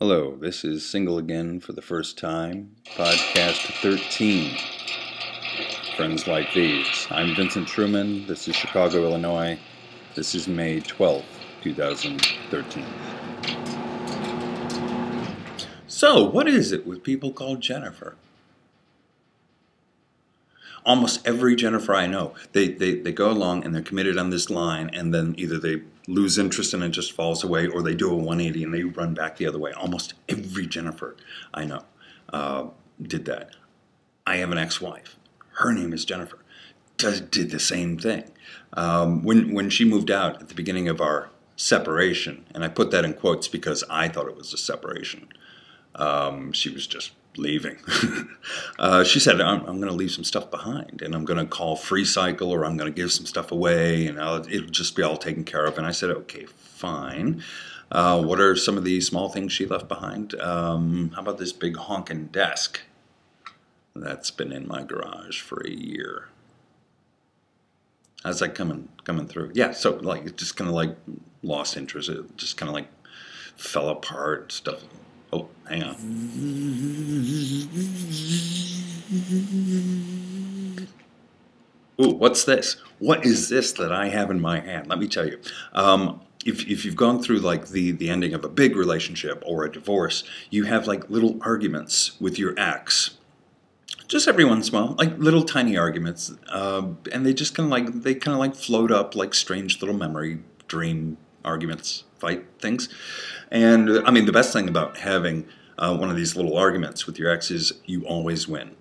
Hello, this is Single Again for the First Time, podcast 13, Friends Like These. I'm Vincent Truman, this is Chicago, Illinois. This is May 12th, 2013. So, what is it with people called Jennifer? Almost every Jennifer I know, they go along and they're committed on this line, and then either they lose interest and it just falls away, or they do a 180 and they run back the other way. Almost every Jennifer I know did that. I have an ex-wife. Her name is Jennifer. Did the same thing. When she moved out at the beginning of our separation, and I put that in quotes because I thought it was a separation. She was just leaving. She said, I'm going to leave some stuff behind, and I'm going to call Free Cycle, or I'm going to give some stuff away, and it'll just be all taken care of. And I said, okay, fine. What are some of the small things she left behind? How about this big honking desk? That's been in my garage for a year. How's that coming through? Yeah, so like it just kind of like lost interest. It just kind of like fell apart. Stuff. Oh, hang on. Ooh, what's this? What is this that I have in my hand? Let me tell you. If you've gone through like the ending of a big relationship or a divorce, you have like little arguments with your ex. Just every once in a while, like little tiny arguments, and they just kind of like float up like strange little memory dream arguments, fight things. And I mean, the best thing about having one of these little arguments with your ex is you always win.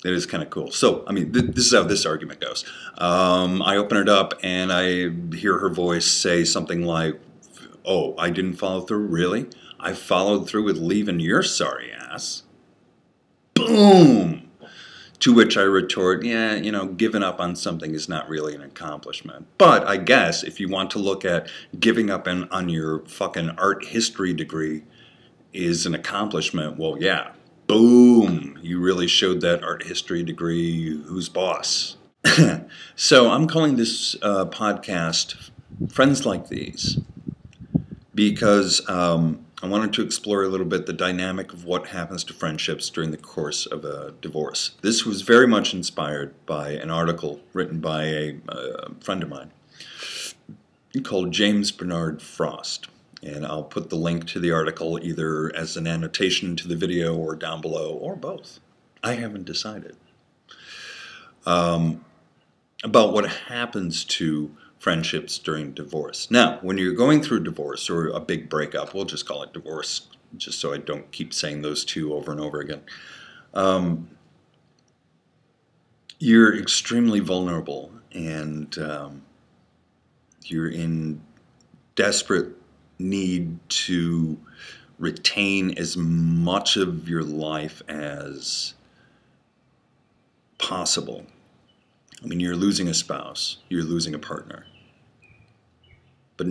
It is kind of cool. So, I mean, this is how this argument goes. I open it up and I hear her voice say something like, "Oh, I didn't follow through? Really? I followed through with leaving your sorry ass." Boom! To which I retort, yeah, giving up on something is not really an accomplishment. But I guess if you want to look at giving up on your fucking art history degree is an accomplishment, well, yeah, boom! You really showed that art history degree who's boss. So I'm calling this podcast Friends Like These because I wanted to explore a little bit the dynamic of what happens to friendships during the course of a divorce. This was very much inspired by an article written by a friend of mine called James Bernard Frost. And I'll put the link to the article either as an annotation to the video or down below, or both. I haven't decided. About what happens to friendships during divorce. Now, when you're going through divorce or a big breakup, we'll just call it divorce, just so I don't keep saying those two over and over again. You're extremely vulnerable, and you're in desperate need to retain as much of your life as possible. I mean, you're losing a spouse, you're losing a partner. But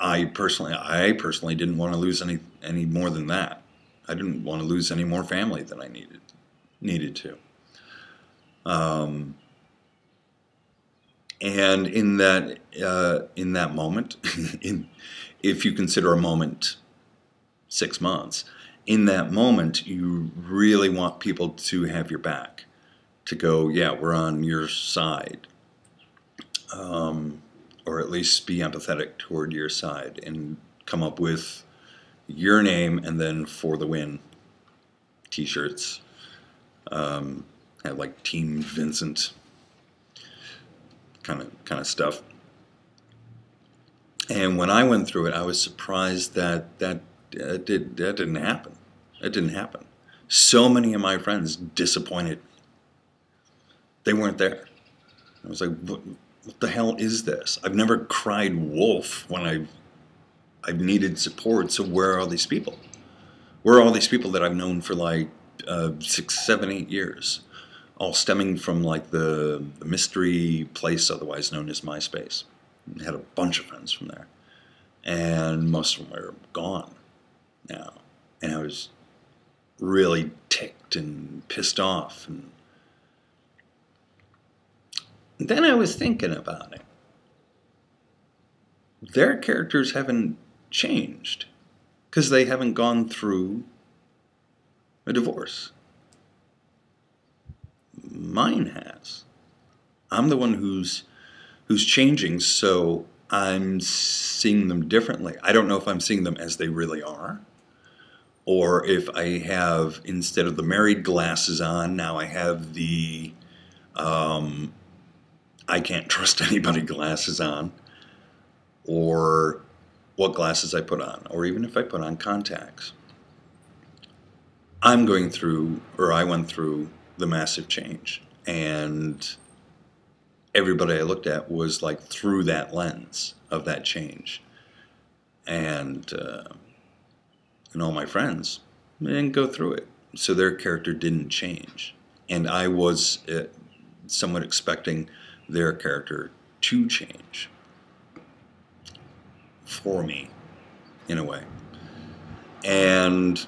I personally didn't want to lose any more than that. I didn't want to lose any more family than I needed to. And in that moment, if you consider a moment 6 months, in that moment you really want people to have your back, to go, yeah, we're on your side. Or at least be empathetic toward your side and come up with your name and then For the Win t-shirts. Have like Team Vincent kind of stuff. And when I went through it, I was surprised that didn't happen. It didn't happen. So many of my friends disappointed. They weren't there. I was like, what the hell is this? I've never cried wolf when I've needed support, so where are all these people? Where are all these people that I've known for like 6, 7, 8 years? All stemming from like the mystery place, otherwise known as MySpace. I had a bunch of friends from there. And most of them are gone now. And I was really ticked and pissed off. And then I was thinking about it. Their characters haven't changed because they haven't gone through a divorce. Mine has. I'm the one who's changing, so I'm seeing them differently. I don't know if I'm seeing them as they really are, or if I have, instead of the married glasses on, now I have the I can't trust anybody glasses on, or what glasses I put on, or even if I put on contacts. I went through the massive change, and everybody I looked at was like through that lens of that change. And all my friends, they didn't go through it. So their character didn't change. And I was somewhat expecting their character to change for me, in a way. And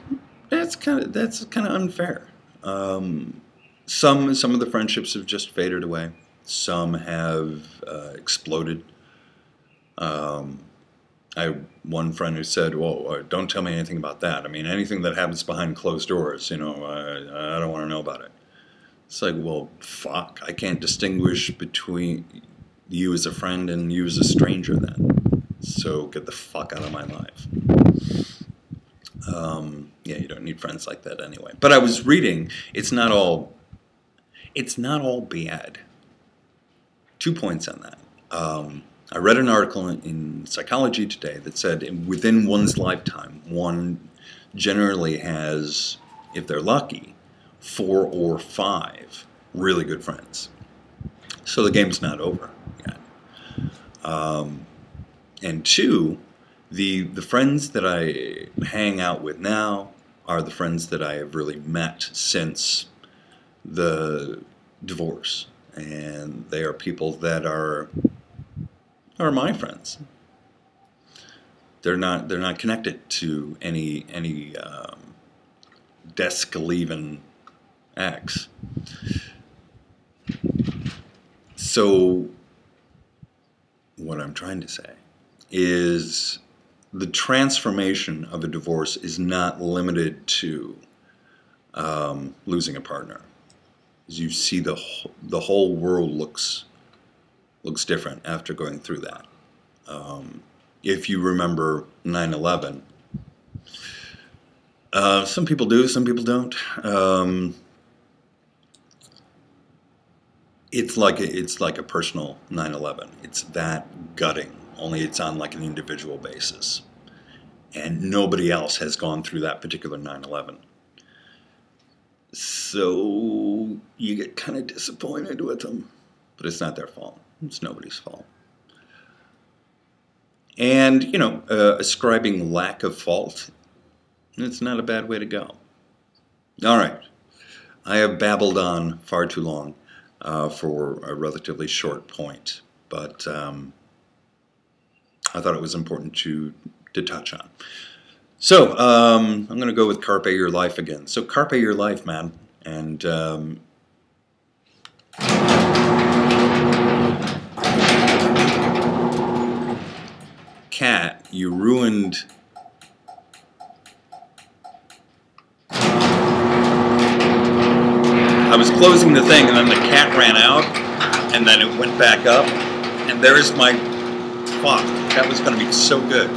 that's kind of unfair. Some of the friendships have just faded away. Some have exploded. I had one friend who said, "Well, don't tell me anything about that. I mean, anything that happens behind closed doors, I don't want to know about it." It's like, well, fuck. I can't distinguish between you as a friend and you as a stranger then. So get the fuck out of my life. Yeah, you don't need friends like that anyway. But I was reading, it's not all bad. 2 points on that. I read an article in Psychology Today that said within one's lifetime, one generally has, if they're lucky, 4 or 5 really good friends. So the game's not over yet. And 2, the friends that I hang out with now are the friends that I have really met since the divorce. And they are people that are my friends. They're not connected to any desk-leaving ex. So what I'm trying to say is the transformation of a divorce is not limited to losing a partner. As you see, the whole world looks different after going through that. If you remember 9/11, some people do, some people don't. It's like a personal 9/11. It's that gutting, only it's on like an individual basis, and nobody else has gone through that particular 9/11. So you get kind of disappointed with them, but it's not their fault. It's nobody's fault. And, ascribing lack of fault, it's not a bad way to go. All right. I have babbled on far too long for a relatively short point, but I thought it was important to touch on. So, I'm going to go with Carpe Your Life again. So, Carpe Your Life, man. And cat, you ruined I was closing the thing and then the cat ran out and then it went back up and there's my fuck. That was going to be so good.